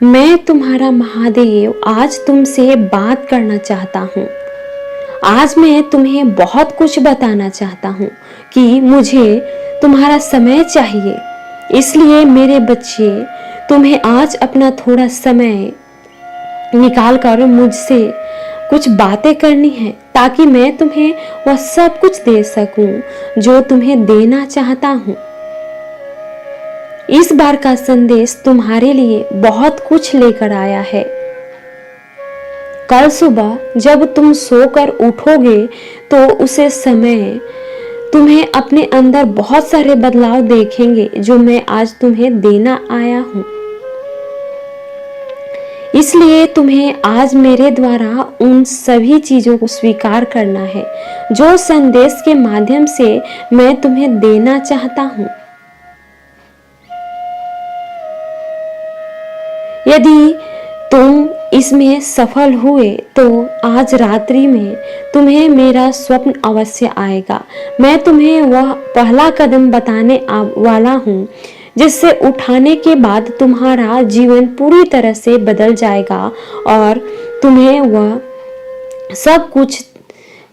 मैं तुम्हारा महादेव आज तुमसे बात करना चाहता हूँ। आज मैं तुम्हें बहुत कुछ बताना चाहता हूँ कि मुझे तुम्हारा समय चाहिए। इसलिए मेरे बच्चे, तुम्हें आज अपना थोड़ा समय निकाल कर मुझसे कुछ बातें करनी है, ताकि मैं तुम्हें वह सब कुछ दे सकूं जो तुम्हें देना चाहता हूँ। इस बार का संदेश तुम्हारे लिए बहुत कुछ लेकर आया है। कल सुबह जब तुम सोकर उठोगे तो उसे समय तुम्हें अपने अंदर बहुत सारे बदलाव देखेंगे जो मैं आज तुम्हें देना आया हूँ। इसलिए तुम्हें आज मेरे द्वारा उन सभी चीजों को स्वीकार करना है जो संदेश के माध्यम से मैं तुम्हें देना चाहता हूँ। यदि तुम इसमें सफल हुए तो आज रात्रि में तुम्हें मेरा स्वप्न अवश्य आएगा। मैं तुम्हें वह पहला कदम बताने वाला हूँ जिससे उठाने के बाद तुम्हारा जीवन पूरी तरह से बदल जाएगा और तुम्हें वह सब कुछ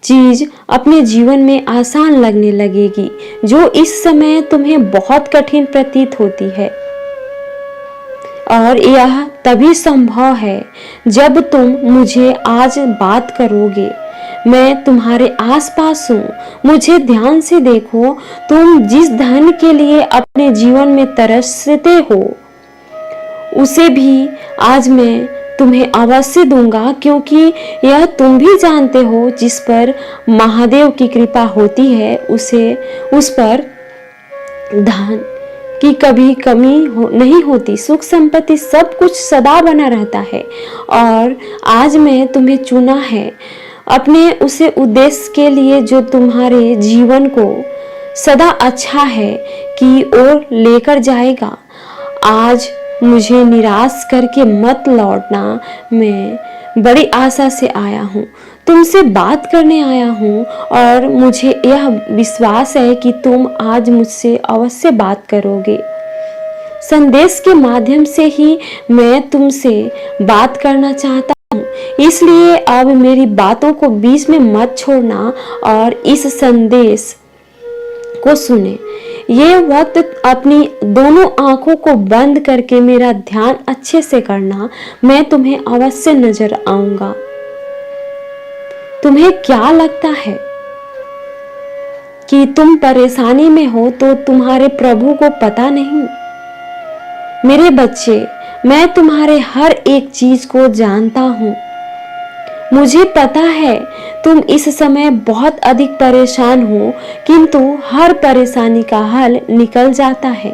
चीज अपने जीवन में आसान लगने लगेगी जो इस समय तुम्हें बहुत कठिन प्रतीत होती है। और यह तभी संभव है जब तुम मुझे आज बात करोगे। मैं तुम्हारे आसपास हूँ, मुझे ध्यान से देखो। तुम जिस धन के लिए अपने जीवन में तरसते हो उसे भी आज मैं तुम्हें अवश्य दूंगा, क्योंकि यह तुम भी जानते हो जिस पर महादेव की कृपा होती है उस पर धन की कभी कमी नहीं होती। सुख संपत्ति सब कुछ सदा बना रहता है। और आज मैं तुम्हें चुना है अपने उसे उद्देश्य के लिए जो तुम्हारे जीवन को सदा अच्छा है की ओर लेकर जाएगा। आज मुझे निराश करके मत लौटना। मैं बड़ी आशा से आया हूँ, तुमसे बात करने आया हूँ और मुझे यह विश्वास है कि तुम आज मुझसे अवश्य बात करोगे। संदेश के माध्यम से ही मैं तुमसे बात करना चाहता हूँ। इसलिए अब मेरी बातों को बीच में मत छोड़ना और इस संदेश को सुने। ये वक्त अपनी दोनों आंखों को बंद करके मेरा ध्यान अच्छे से करना। मैं तुम्हें अवश्य नजर आऊंगा। तुम्हें क्या लगता है कि तुम परेशानी में हो तो तुम्हारे प्रभु को पता नहीं? मेरे बच्चे, मैं तुम्हारे हर एक चीज को जानता हूँ। मुझे पता है तुम इस समय बहुत अधिक परेशान हो, किंतु हर परेशानी का हल निकल जाता है।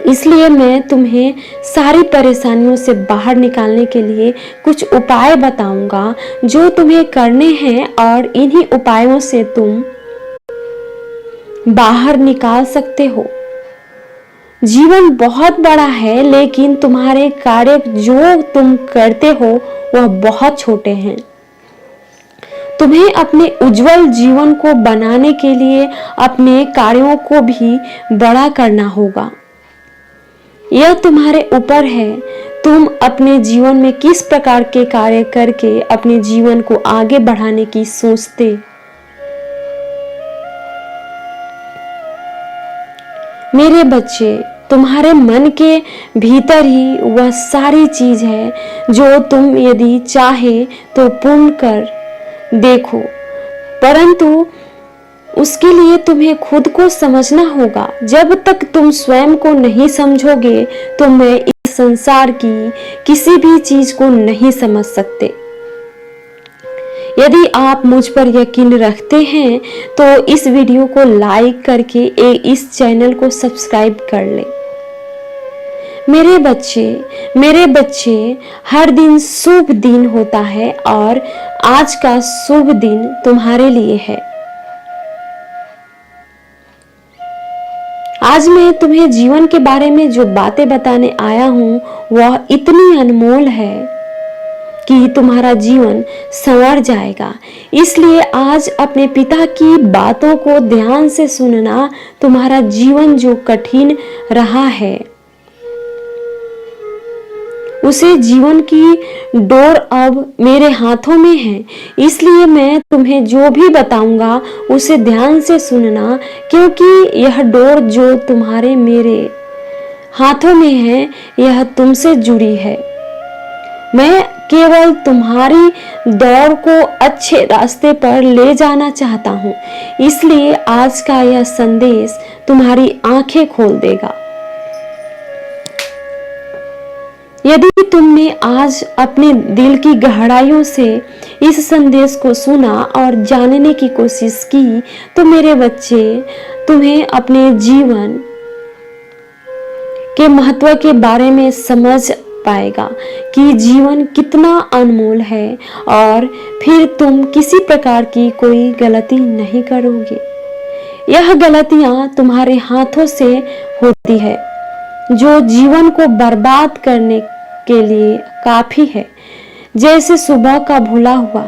इसलिए मैं तुम्हें सारी परेशानियों से बाहर निकालने के लिए कुछ उपाय बताऊंगा जो तुम्हें करने हैं और इन्हीं उपायों से तुम बाहर निकाल सकते हो। जीवन बहुत बड़ा है, लेकिन तुम्हारे कार्य जो तुम करते हो वह बहुत छोटे हैं। तुम्हें अपने उज्जवल जीवन को बनाने के लिए अपने कार्यों को भी बड़ा करना होगा। यह तुम्हारे ऊपर है, तुम अपने जीवन में किस प्रकार के कार्य करके अपने जीवन को आगे बढ़ाने की सोचते। मेरे बच्चे, तुम्हारे मन के भीतर ही वह सारी चीज है जो तुम यदि चाहे तो पूर्ण कर देखो, परंतु उसके लिए तुम्हें खुद को समझना होगा। जब तक तुम स्वयं को नहीं समझोगे तो मैं इस संसार की किसी भी चीज को नहीं समझ सकते। यदि आप मुझ पर यकीन रखते हैं तो इस वीडियो को लाइक करके इस चैनल को सब्सक्राइब कर लें। मेरे बच्चे, हर दिन शुभ दिन होता है और आज का शुभ दिन तुम्हारे लिए है। आज मैं तुम्हें जीवन के बारे में जो बातें बताने आया हूँ वह इतनी अनमोल है कि तुम्हारा जीवन संवर जाएगा। इसलिए आज अपने पिता की बातों को ध्यान से सुनना। तुम्हारा जीवन जो कठिन रहा है उसे जीवन की डोर अब मेरे हाथों में है, इसलिए मैं तुम्हें जो भी बताऊंगा उसे ध्यान से सुनना, क्योंकि यह डोर जो तुम्हारे मेरे हाथों में है यह तुमसे जुड़ी है। मैं केवल तुम्हारी दौड़ को अच्छे रास्ते पर ले जाना चाहता हूँ, इसलिए आज का यह संदेश तुम्हारी आंखें खोल देगा। यदि तुमने आज अपने दिल की गहराइयों से इस संदेश को सुना और जानने की कोशिश की, तो मेरे बच्चे तुम्हें अपने जीवन के महत्व के बारे में समझ पाएगा कि जीवन कितना अनमोल है, और फिर तुम किसी प्रकार की कोई गलती नहीं करोगे। यह गलतियां तुम्हारे हाथों से होती है जो जीवन को बर्बाद करने के लिए काफी है। जैसे सुबह का भूला हुआ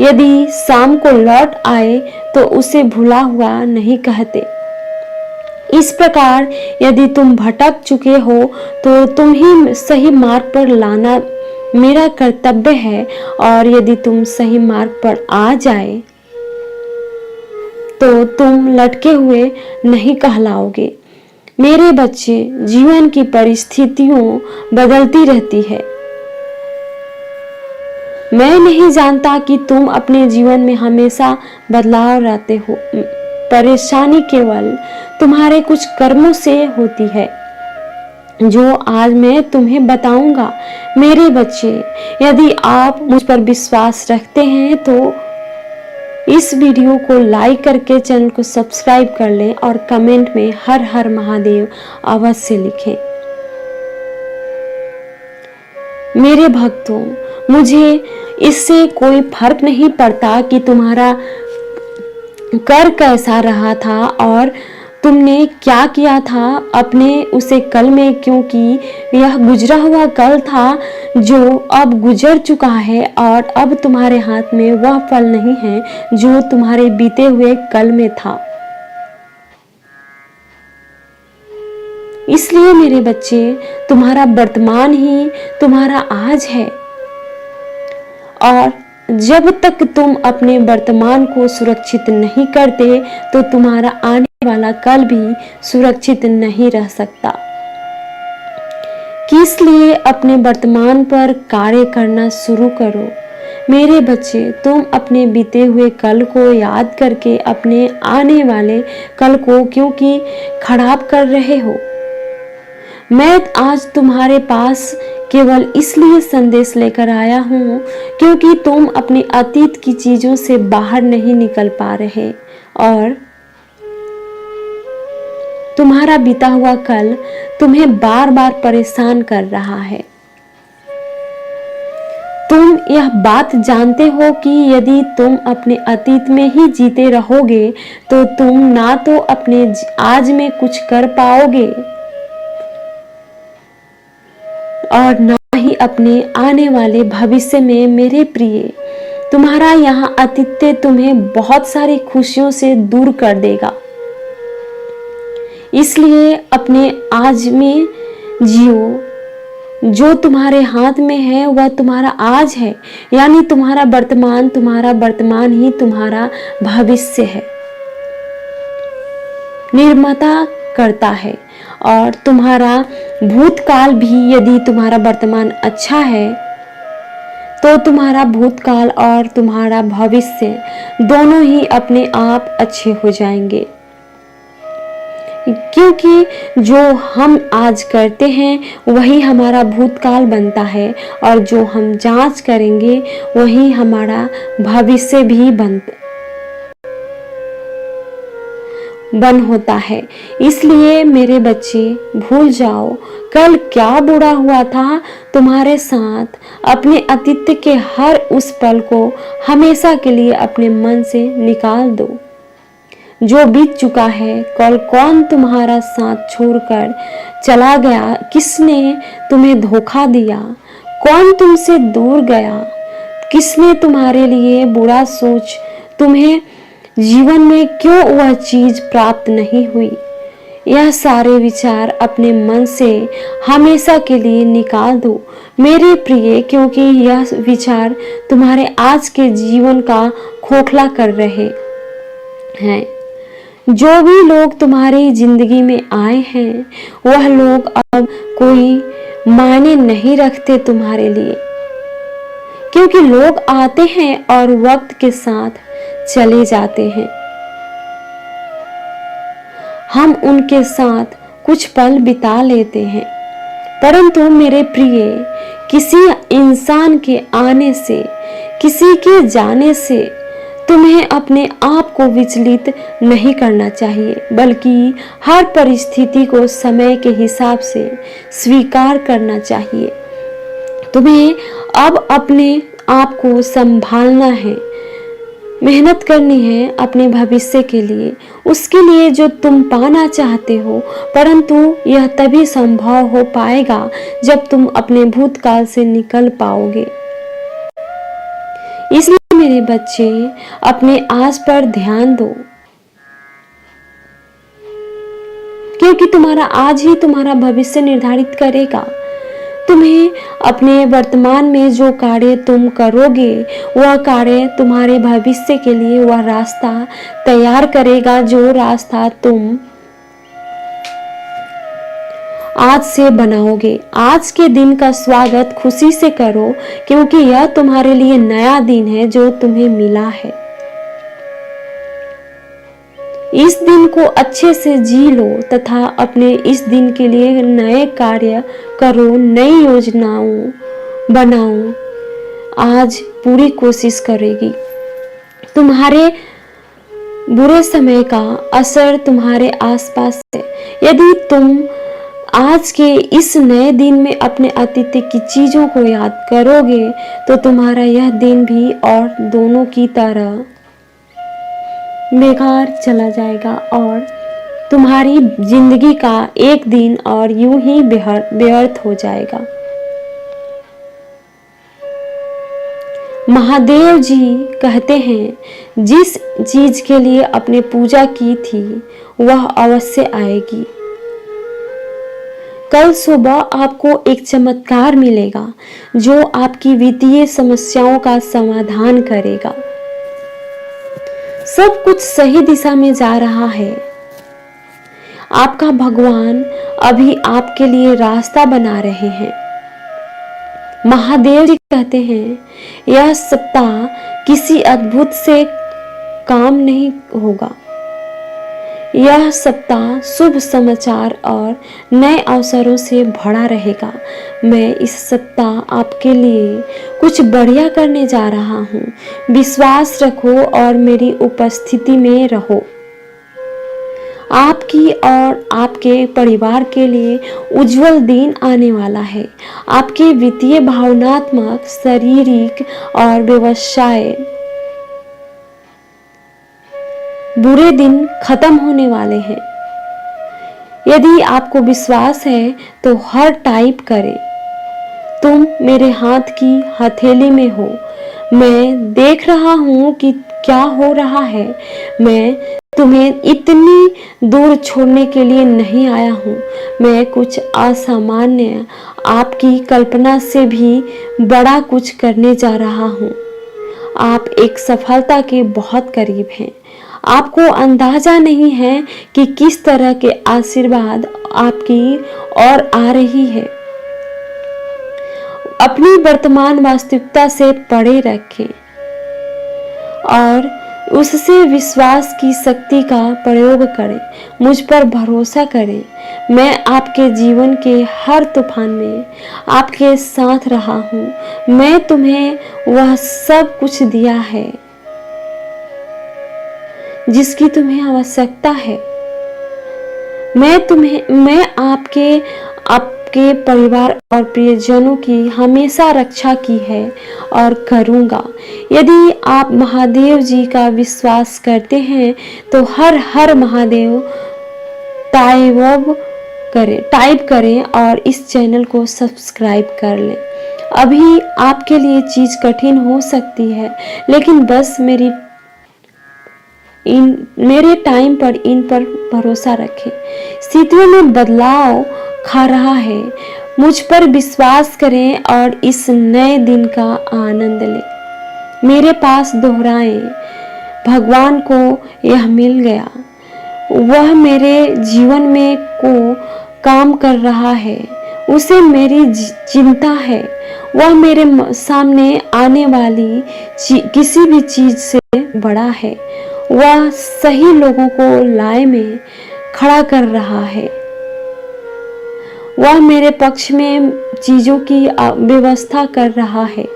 यदि शाम को लौट आए तो उसे भूला हुआ नहीं कहते। इस प्रकार यदि तुम भटक चुके हो तो तुम ही सही मार्ग पर लाना मेरा कर्तव्य है, और यदि तुम सही मार्ग पर आ जाए तो तुम लटके हुए नहीं कहलाओगे। मेरे बच्चे, जीवन की परिस्थितियों बदलती रहती है। मैं नहीं जानता कि तुम अपने जीवन में हमेशा बदलाव लाते हो। परेशानी केवल तुम्हारे कुछ कर्मों से होती है जो आज मैं तुम्हें बताऊंगा। मेरे बच्चे, यदि आप मुझ पर विश्वास रखते हैं तो इस वीडियो को लाइक करके चैनल को सब्सक्राइब कर लें और कमेंट में हर हर महादेव अवश्य लिखें। मेरे भक्तों, मुझे इससे कोई फर्क नहीं पड़ता कि तुम्हारा कर कैसा रहा था और तुमने क्या किया था अपने उसे कल में, क्योंकि यह गुजरा हुआ कल था जो अब गुजर चुका है, और अब तुम्हारे हाथ में वह फल नहीं है जो तुम्हारे बीते हुए कल में था। इसलिए मेरे बच्चे, तुम्हारा वर्तमान ही तुम्हारा आज है, और जब तक तुम अपने वर्तमान को सुरक्षित नहीं करते तो तुम्हारा आने वाला कल भी सुरक्षित नहीं रह सकता। इसलिए अपने वर्तमान पर कार्य करना शुरू करो। मेरे बच्चे, तुम अपने बीते हुए कल को याद करके अपने आने वाले कल को क्योंकि खराब कर रहे हो। मैं आज तुम्हारे पास केवल इसलिए संदेश लेकर आया हूँ क्योंकि तुम अपने अतीत की चीजों से बाहर नहीं निकल पा रहे, और तुम्हारा बीता हुआ कल तुम्हें बार बार परेशान कर रहा है। तुम यह बात जानते हो कि यदि तुम अपने अतीत में ही जीते रहोगे तो तुम ना तो अपने आज में कुछ कर पाओगे और ना ही अपने आने वाले भविष्य में। मेरे प्रिय, तुम्हारा यहाँ अतीत तुम्हें बहुत सारी खुशियों से दूर कर देगा। इसलिए अपने आज में जियो। जो तुम्हारे हाथ में है वह तुम्हारा आज है, यानी तुम्हारा वर्तमान ही तुम्हारा भविष्य है, निर्माता करता है। और तुम्हारा भूतकाल भी, यदि तुम्हारा वर्तमान अच्छा है तो तुम्हारा भूतकाल और तुम्हारा भविष्य दोनों ही अपने आप अच्छे हो जाएंगे, क्योंकि जो हम आज करते हैं वही हमारा भूतकाल बनता है, और जो हम जांच करेंगे वही हमारा भविष्य भी बन होता है। इसलिए मेरे बच्चे, भूल जाओ कल क्या बुरा हुआ था तुम्हारे साथ। अपने अतीत के हर उस पल को हमेशा के लिए अपने मन से निकाल दो। जो बीत चुका है, कल कौन तुम्हारा साथ छोड़कर चला गया, किसने तुम्हें धोखा दिया, कौन तुमसे दूर गया, किसने तुम्हारे लिए बुरा सोच, तुम्हें जीवन में क्यों वह चीज प्राप्त नहीं हुई, यह सारे विचार अपने मन से हमेशा के लिए निकाल दो मेरे प्रिय, क्योंकि यह विचार तुम्हारे आज के जीवन का खोखला कर रहे हैं। जो भी लोग तुम्हारी जिंदगी में आए हैं वह लोग अब कोई मायने नहीं रखते तुम्हारे लिए, क्योंकि लोग आते हैं और वक्त के साथ चले जाते हैं। हम उनके साथ कुछ पल बिता लेते हैं, परंतु मेरे प्रिय, किसी इंसान के आने से, किसी के जाने से तुम्हें अपने आप को विचलित नहीं करना चाहिए, बल्कि हर परिस्थिति को समय के हिसाब से स्वीकार करना चाहिए। तुम्हें अब अपने आप को संभालना है, मेहनत करनी है अपने भविष्य के लिए, उसके लिए जो तुम पाना चाहते हो, परंतु यह तभी संभव हो पाएगा जब तुम अपने भूतकाल से निकल पाओगे। इसलिए मेरे बच्चे, अपने आज पर ध्यान दो, क्योंकि तुम्हारा आज ही तुम्हारा भविष्य निर्धारित करेगा। तुम्हें अपने वर्तमान में जो कार्य तुम करोगे वह कार्य तुम्हारे भविष्य के लिए वह रास्ता तैयार करेगा, जो रास्ता तुम आज से बनाओगे। आज के दिन का स्वागत खुशी से करो, क्योंकि यह तुम्हारे लिए नया दिन है जो तुम्हें मिला है। इस दिन को अच्छे से जी लो तथा अपने इस दिन के लिए नए कार्य करो, नई योजनाओं बनाओ। आज पूरी कोशिश करेगी। तुम्हारे बुरे समय का असर तुम्हारे आसपास है। यदि तुम आज के इस नए दिन में अपने अतीत की चीजों को याद करोगे तो तुम्हारा यह दिन भी और दोनों की तरह बेकार चला जाएगा और तुम्हारी जिंदगी का एक दिन और यूं ही व्यर्थ हो जाएगा। महादेव जी कहते हैं, जिस चीज के लिए आपने पूजा की थी वह अवश्य आएगी। कल सुबह आपको एक चमत्कार मिलेगा जो आपकी वित्तीय समस्याओं का समाधान करेगा। सब कुछ सही दिशा में जा रहा है। आपका भगवान अभी आपके लिए रास्ता बना रहे हैं। महादेव जी कहते हैं, यह सप्ताह किसी अद्भुत से काम नहीं होगा। यह सप्ताह शुभ समाचार और नए अवसरों से भरा रहेगा। मैं इस सप्ताह आपके लिए कुछ बढ़िया करने जा रहा हूँ। विश्वास रखो और मेरी उपस्थिति में रहो। आपकी और आपके परिवार के लिए उज्जवल दिन आने वाला है। आपके वित्तीय, भावनात्मक, शारीरिक और व्यवसाय बुरे दिन खत्म होने वाले हैं। यदि आपको विश्वास है तो हर टाइप करें। तुम मेरे हाथ की हथेली में हो। मैं देख रहा हूँ कि क्या हो रहा है। मैं तुम्हें इतनी दूर छोड़ने के लिए नहीं आया हूँ। मैं कुछ असामान्य, आपकी कल्पना से भी बड़ा कुछ करने जा रहा हूँ। आप एक सफलता के बहुत करीब हैं। आपको अंदाजा नहीं है कि किस तरह के आशीर्वाद आपकी ओर आ रही है। अपनी वर्तमान वास्तविकता से परे रखें और उससे विश्वास की शक्ति का प्रयोग करें। मुझ पर भरोसा करें। मैं आपके जीवन के हर तूफान में आपके साथ रहा हूँ। मैं तुम्हें वह सब कुछ दिया है जिसकी तुम्हें आवश्यकता है। मैं आपके परिवार और प्रियजनों की हमेशा रक्षा की है और करूँगा। यदि आप महादेव जी का विश्वास करते हैं तो हर हर महादेव टाइप करें और इस चैनल को सब्सक्राइब कर लें। अभी आपके लिए चीज़ कठिन हो सकती है, लेकिन बस मेरे टाइम पर इन पर भरोसा रखें। परिस्थितियों में बदलाव खा रहा है। मुझ पर विश्वास करें और इस नए दिन का आनंद लें। मेरे पास दोहराएं, भगवान को यह मिल गया, वह मेरे जीवन में को काम कर रहा है, उसे मेरी चिंता है, वह मेरे सामने आने वाली किसी भी चीज से बड़ा है, वह सही लोगों को लाए में खड़ा कर रहा है, वह मेरे पक्ष में चीजों की व्यवस्था कर रहा है।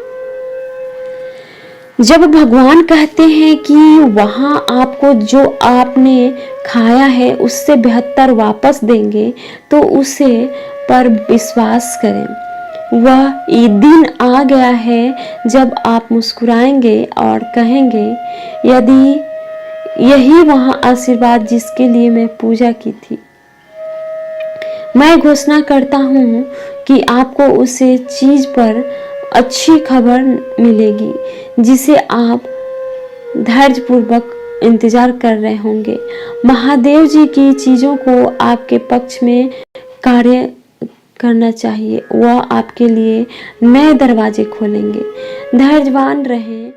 जब भगवान कहते हैं कि वहां आपको जो आपने खाया है उससे बेहतर वापस देंगे, तो उसे पर विश्वास करें। वह ये दिन आ गया है जब आप मुस्कुराएंगे और कहेंगे, यदि यही वहां आशीर्वाद जिसके लिए मैं पूजा की थी। मैं घोषणा करता हूँ कि आपको उसे चीज पर अच्छी खबर मिलेगी जिसे आप धैर्यपूर्वक इंतजार कर रहे होंगे। महादेव जी की चीजों को आपके पक्ष में कार्य करना चाहिए, वह आपके लिए नए दरवाजे खोलेंगे। धैर्यवान रहें।